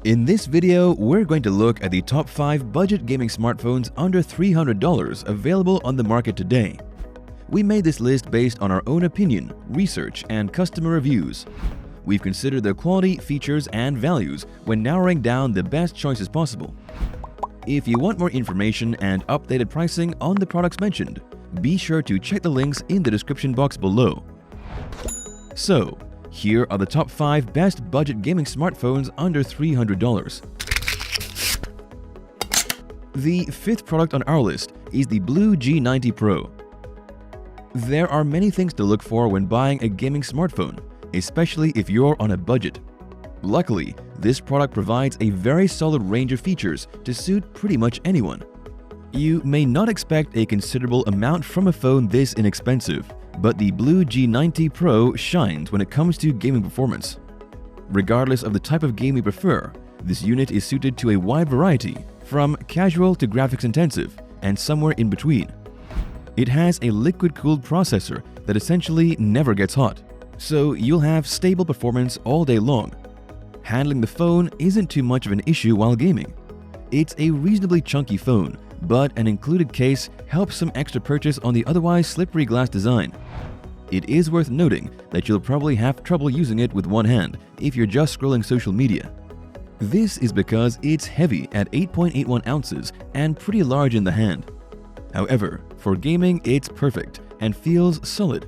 In this video, we're going to look at the top 5 budget gaming smartphones under $300 available on the market today. We made this list based on our own opinion, research, and customer reviews. We've considered their quality, features, and values when narrowing down the best choices possible. If you want more information and updated pricing on the products mentioned, be sure to check the links in the description box below. So, here are the top 5 best budget gaming smartphones under $300. The 5th product on our list is the BLU G90 Pro. There are many things to look for when buying a gaming smartphone, especially if you're on a budget. Luckily, this product provides a very solid range of features to suit pretty much anyone. You may not expect a considerable amount from a phone this inexpensive, but the BLU G90 Pro shines when it comes to gaming performance. Regardless of the type of game you prefer, this unit is suited to a wide variety, from casual to graphics intensive, and somewhere in between. It has a liquid-cooled processor that essentially never gets hot, so you'll have stable performance all day long. Handling the phone isn't too much of an issue while gaming. It's a reasonably chunky phone, but an included case helps some extra purchase on the otherwise slippery glass design. It is worth noting that you'll probably have trouble using it with one hand if you're just scrolling social media. This is because it's heavy at 8.81 ounces and pretty large in the hand. However, for gaming it's perfect and feels solid.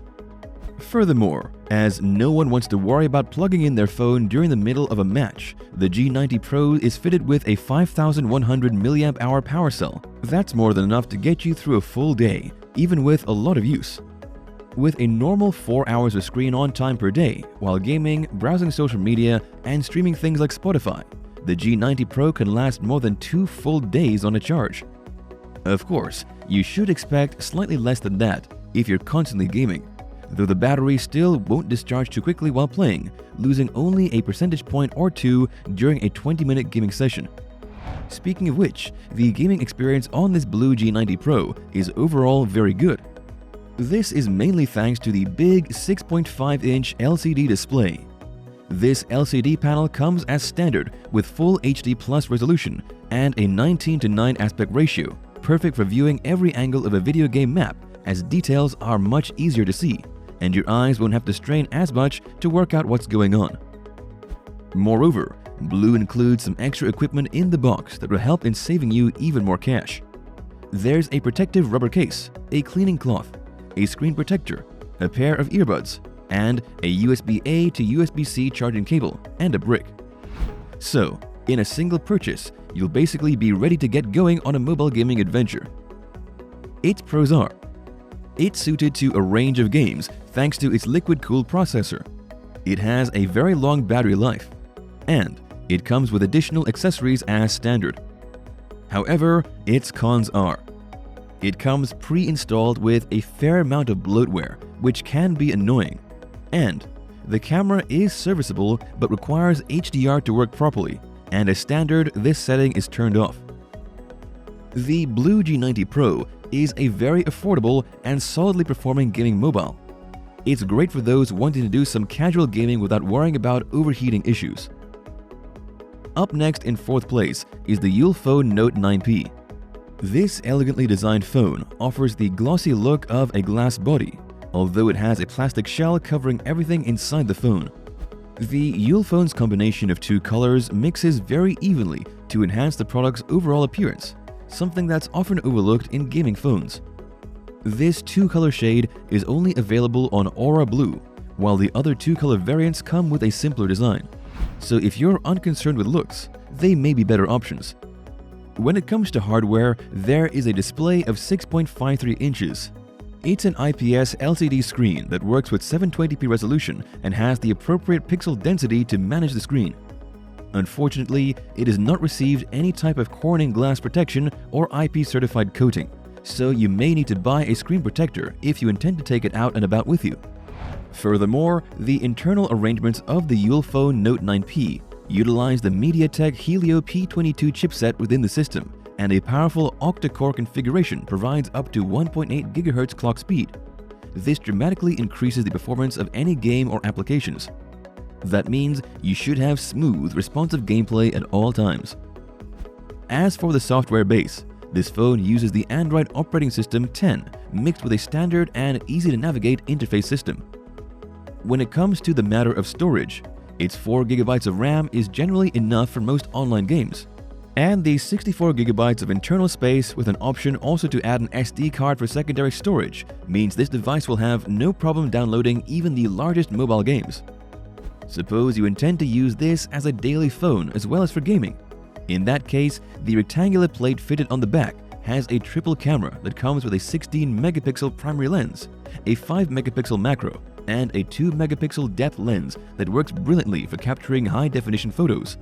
Furthermore, as no one wants to worry about plugging in their phone during the middle of a match, the G90 Pro is fitted with a 5100 mAh power cell. That's more than enough to get you through a full day, even with a lot of use. With a normal 4 hours of screen on time per day while gaming, browsing social media, and streaming things like Spotify, the G90 Pro can last more than 2 full days on a charge. Of course, you should expect slightly less than that if you're constantly gaming, though the battery still won't discharge too quickly while playing, losing only a percentage point or two during a 20-minute gaming session. Speaking of which, the gaming experience on this BLU G90 Pro is overall very good. This is mainly thanks to the big 6.5-inch LCD display. This LCD panel comes as standard with full HD Plus resolution and a 19:9 aspect ratio, perfect for viewing every angle of a video game map, as details are much easier to see, and your eyes won't have to strain as much to work out what's going on. Moreover, BLU includes some extra equipment in the box that will help in saving you even more cash. There's a protective rubber case, a cleaning cloth, a screen protector, a pair of earbuds, and a USB-A to USB-C charging cable, and a brick. So, in a single purchase, you'll basically be ready to get going on a mobile gaming adventure. Its pros are: it's suited to a range of games thanks to its liquid-cooled processor. It has a very long battery life, and it comes with additional accessories as standard. However, its cons are: it comes pre-installed with a fair amount of bloatware, which can be annoying, and the camera is serviceable but requires HDR to work properly, and as standard, this setting is turned off. The BLU G90 Pro is a very affordable and solidly performing gaming mobile. It's great for those wanting to do some casual gaming without worrying about overheating issues. Up next in 4th place is the Ulefone Note 9P. This elegantly designed phone offers the glossy look of a glass body, although it has a plastic shell covering everything inside the phone. The Ulefone's combination of 2 colors mixes very evenly to enhance the product's overall appearance, something that's often overlooked in gaming phones. This 2-color shade is only available on Aura Blue, while the other 2-color variants come with a simpler design. So if you're unconcerned with looks, they may be better options. When it comes to hardware, there is a display of 6.53 inches. It's an IPS LCD screen that works with 720p resolution and has the appropriate pixel density to manage the screen. Unfortunately, it has not received any type of Corning glass protection or IP-certified coating, so you may need to buy a screen protector if you intend to take it out and about with you. Furthermore, the internal arrangements of the Ulefone Note 9P utilize the MediaTek Helio P22 chipset within the system, and a powerful octa-core configuration provides up to 1.8 GHz clock speed. This dramatically increases the performance of any game or applications. That means you should have smooth, responsive gameplay at all times. As for the software base, this phone uses the Android operating system 10 mixed with a standard and easy-to-navigate interface system. When it comes to the matter of storage, its 4GB of RAM is generally enough for most online games. And the 64GB of internal space with an option also to add an SD card for secondary storage means this device will have no problem downloading even the largest mobile games. Suppose you intend to use this as a daily phone as well as for gaming. In that case, the rectangular plate fitted on the back has a triple camera that comes with a 16-megapixel primary lens, a 5-megapixel macro, and a 2-megapixel depth lens that works brilliantly for capturing high-definition photos.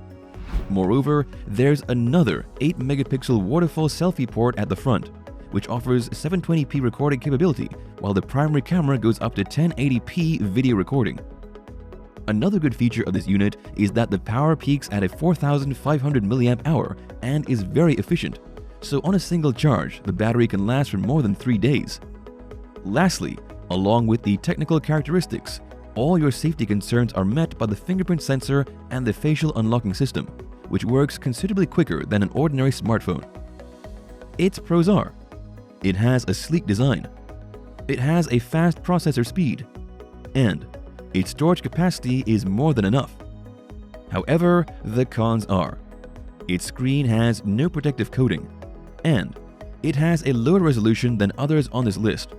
Moreover, there's another 8-megapixel waterfall selfie port at the front, which offers 720p recording capability, while the primary camera goes up to 1080p video recording. Another good feature of this unit is that the power peaks at a 4500 mAh and is very efficient, so on a single charge, the battery can last for more than 3 days. Lastly, along with the technical characteristics, all your safety concerns are met by the fingerprint sensor and the facial unlocking system, which works considerably quicker than an ordinary smartphone. Its pros are: it has a sleek design, it has a fast processor speed, and its storage capacity is more than enough. However, the cons are: its screen has no protective coating, and it has a lower resolution than others on this list.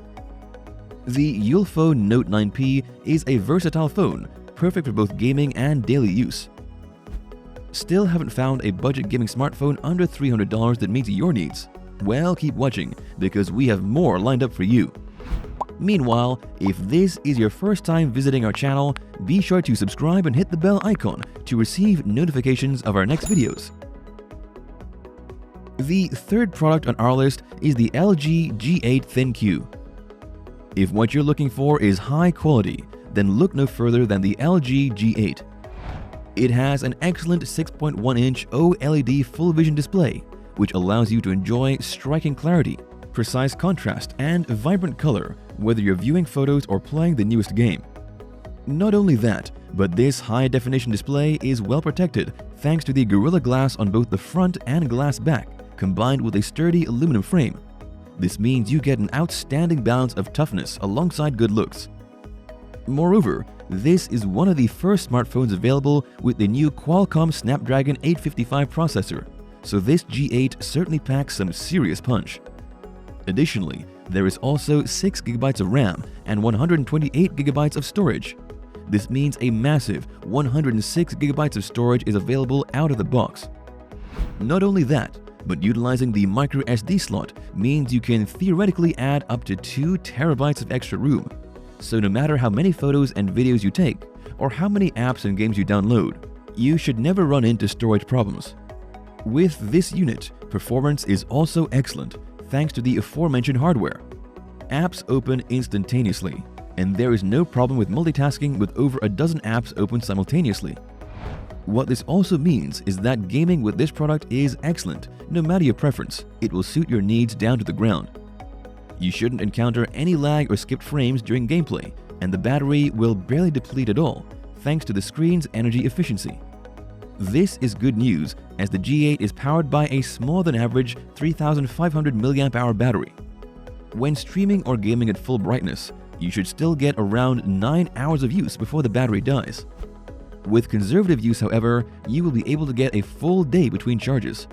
The Ulefone Note 9P is a versatile phone, perfect for both gaming and daily use. Still haven't found a budget gaming smartphone under $300 that meets your needs? Well, keep watching, because we have more lined up for you. Meanwhile, if this is your first time visiting our channel, be sure to subscribe and hit the bell icon to receive notifications of our next videos. The third product on our list is the LG G8 ThinQ. If what you're looking for is high quality, then look no further than the LG G8. It has an excellent 6.1-inch OLED full vision display, which allows you to enjoy striking clarity, precise contrast, and vibrant color, whether you're viewing photos or playing the newest game. Not only that, but this high-definition display is well protected thanks to the Gorilla Glass on both the front and glass back, combined with a sturdy aluminum frame. This means you get an outstanding balance of toughness alongside good looks. Moreover, this is one of the first smartphones available with the new Qualcomm Snapdragon 855 processor, so this G8 certainly packs some serious punch. Additionally, there is also 6GB of RAM and 128GB of storage. This means a massive 106GB of storage is available out of the box. Not only that, but utilizing the microSD slot means you can theoretically add up to 2 TB of extra room. So no matter how many photos and videos you take, or how many apps and games you download, you should never run into storage problems. With this unit, performance is also excellent thanks to the aforementioned hardware. Apps open instantaneously, and there is no problem with multitasking with over a dozen apps open simultaneously. What this also means is that gaming with this product is excellent. No matter your preference, it will suit your needs down to the ground. You shouldn't encounter any lag or skipped frames during gameplay, and the battery will barely deplete at all, thanks to the screen's energy efficiency. This is good news, as the G8 is powered by a smaller than average 3500 mAh battery. When streaming or gaming at full brightness, you should still get around 9 hours of use before the battery dies. With conservative use, however, you will be able to get a full day between charges.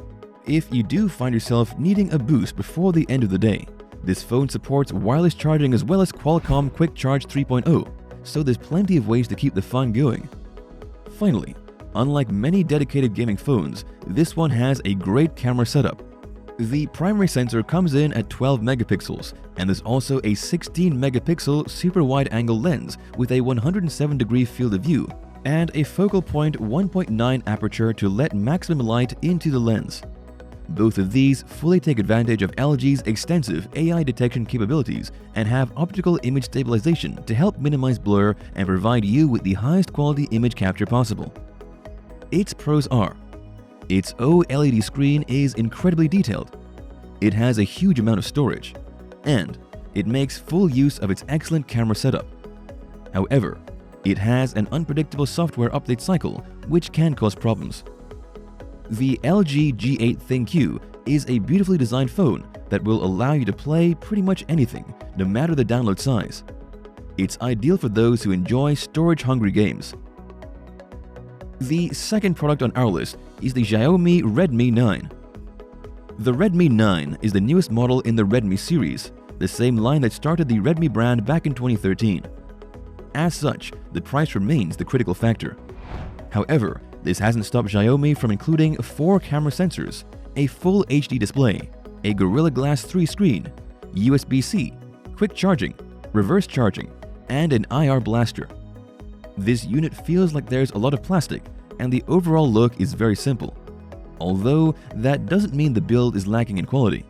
If you do find yourself needing a boost before the end of the day, this phone supports wireless charging as well as Qualcomm Quick Charge 3.0, so there's plenty of ways to keep the fun going. Finally, unlike many dedicated gaming phones, this one has a great camera setup. The primary sensor comes in at 12 megapixels, and there's also a 16 megapixel super wide-angle lens with a 107-degree field of view and a focal point 1.9 aperture to let maximum light into the lens. Both of these fully take advantage of LG's extensive AI detection capabilities and have optical image stabilization to help minimize blur and provide you with the highest quality image capture possible. Its pros are: its OLED screen is incredibly detailed, it has a huge amount of storage, and it makes full use of its excellent camera setup. However, It has an unpredictable software update cycle, which can cause problems. The LG G8 ThinQ is a beautifully designed phone that will allow you to play pretty much anything, no matter the download size. It's ideal for those who enjoy storage-hungry games. The second product on our list is the Xiaomi Redmi 9. The Redmi 9 is the newest model in the Redmi series, the same line that started the Redmi brand back in 2013. As such, the price remains the critical factor. However, this hasn't stopped Xiaomi from including 4 camera sensors, a full HD display, a Gorilla Glass 3 screen, USB-C, quick charging, reverse charging, and an IR blaster. This unit feels like there's a lot of plastic, and the overall look is very simple. Although, that doesn't mean the build is lacking in quality.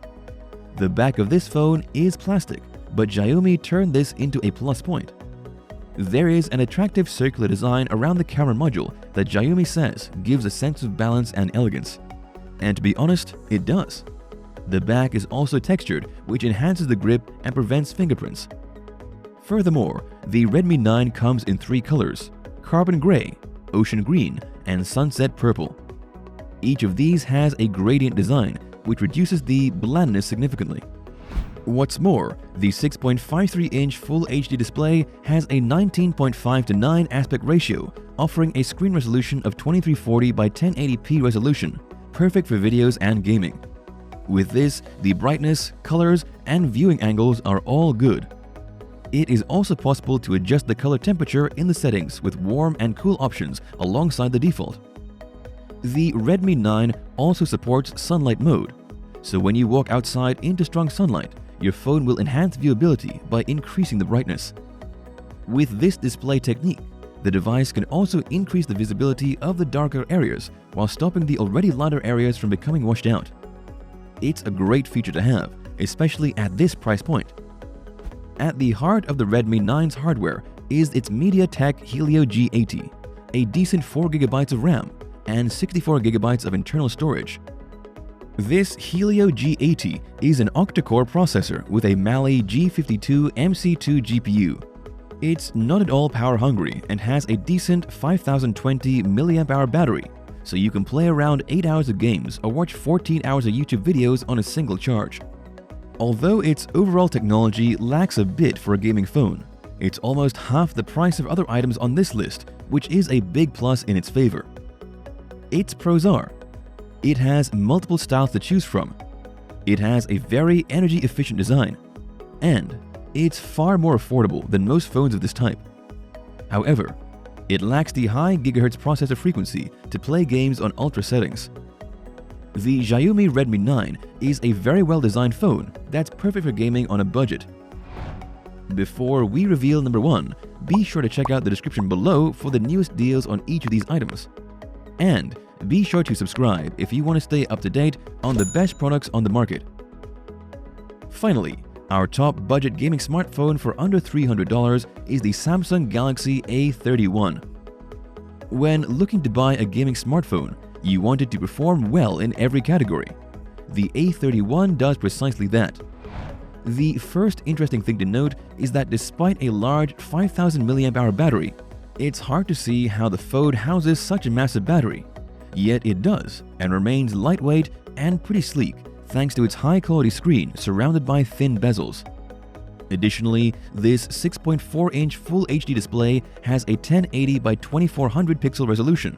The back of this phone is plastic, but Xiaomi turned this into a plus point. There is an attractive circular design around the camera module that Xiaomi says gives a sense of balance and elegance. And to be honest, it does. The back is also textured, which enhances the grip and prevents fingerprints. Furthermore, the Redmi 9 comes in 3 colors: carbon gray, ocean green, and sunset purple. Each of these has a gradient design, which reduces the blandness significantly. What's more, the 6.53-inch Full HD display has a 19.5:9 aspect ratio, offering a screen resolution of 2340 by 1080p resolution, perfect for videos and gaming. With this, the brightness, colors, and viewing angles are all good. It is also possible to adjust the color temperature in the settings with warm and cool options alongside the default. The Redmi 9 also supports sunlight mode, so when you walk outside into strong sunlight, your phone will enhance viewability by increasing the brightness. With this display technique, the device can also increase the visibility of the darker areas while stopping the already lighter areas from becoming washed out. It's a great feature to have, especially at this price point. At the heart of the Redmi 9's hardware is its MediaTek Helio G80, a decent 4GB of RAM and 64GB of internal storage. This Helio G80 is an octa-core processor with a Mali G52 MC2 GPU. It's not at all power hungry and has a decent 5020 mAh battery, so you can play around 8 hours of games or watch 14 hours of YouTube videos on a single charge. Although its overall technology lacks a bit for a gaming phone, it's almost half the price of other items on this list, which is a big plus in its favor. Its pros are: it has multiple styles to choose from, it has a very energy-efficient design, and it's far more affordable than most phones of this type. However, it lacks the high gigahertz processor frequency to play games on ultra settings. The Xiaomi Redmi 9 is a very well-designed phone that's perfect for gaming on a budget. Before we reveal number 1, be sure to check out the description below for the newest deals on each of these items. And be sure to subscribe if you want to stay up to date on the best products on the market. Finally, our top budget gaming smartphone for under $300 is the Samsung Galaxy A31. When looking to buy a gaming smartphone, you want it to perform well in every category. The A31 does precisely that. The first interesting thing to note is that despite a large 5000 mAh battery, it's hard to see how the phone houses such a massive battery. Yet it does, and remains lightweight and pretty sleek thanks to its high-quality screen surrounded by thin bezels. Additionally, this 6.4-inch Full HD display has a 1080 by 2400 pixel resolution.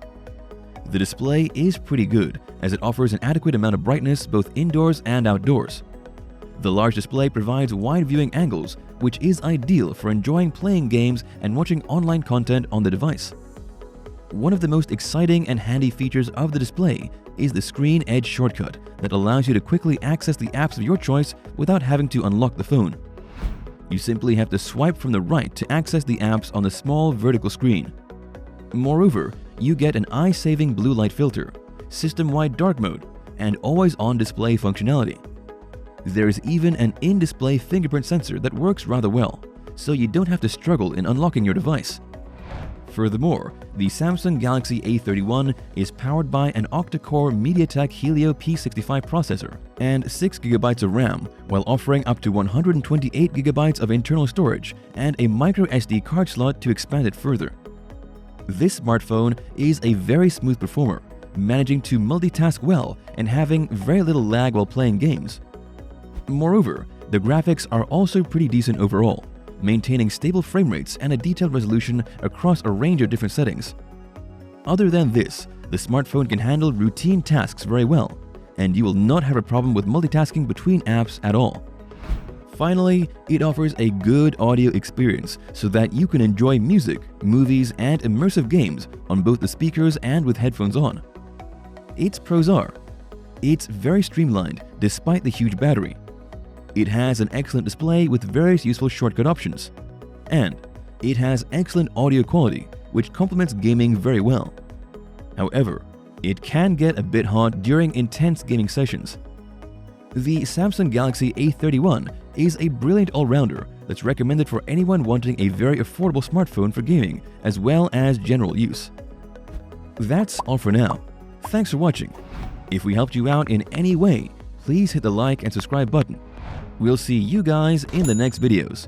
The display is pretty good, as it offers an adequate amount of brightness both indoors and outdoors. The large display provides wide viewing angles, which is ideal for enjoying playing games and watching online content on the device. One of the most exciting and handy features of the display is the Screen Edge shortcut that allows you to quickly access the apps of your choice without having to unlock the phone. You simply have to swipe from the right to access the apps on the small vertical screen. Moreover, you get an eye-saving blue light filter, system-wide dark mode, and always-on display functionality. There is even an in-display fingerprint sensor that works rather well, so you don't have to struggle in unlocking your device. Furthermore, the Samsung Galaxy A31 is powered by an octa-core MediaTek Helio P65 processor and 6GB of RAM, while offering up to 128GB of internal storage and a microSD card slot to expand it further. This smartphone is a very smooth performer, managing to multitask well and having very little lag while playing games. Moreover, the graphics are also pretty decent overall, maintaining stable frame rates and a detailed resolution across a range of different settings. Other than this, the smartphone can handle routine tasks very well, and you will not have a problem with multitasking between apps at all. Finally, it offers a good audio experience so that you can enjoy music, movies, and immersive games on both the speakers and with headphones on. Its pros are: it's very streamlined despite the huge battery. It has an excellent display with various useful shortcut options. And it has excellent audio quality, which complements gaming very well. However, it can get a bit hot during intense gaming sessions. The Samsung Galaxy A31 is a brilliant all-rounder that's recommended for anyone wanting a very affordable smartphone for gaming as well as general use. That's all for now. Thanks for watching. If we helped you out in any way, please hit the like and subscribe button. We'll see you guys in the next videos.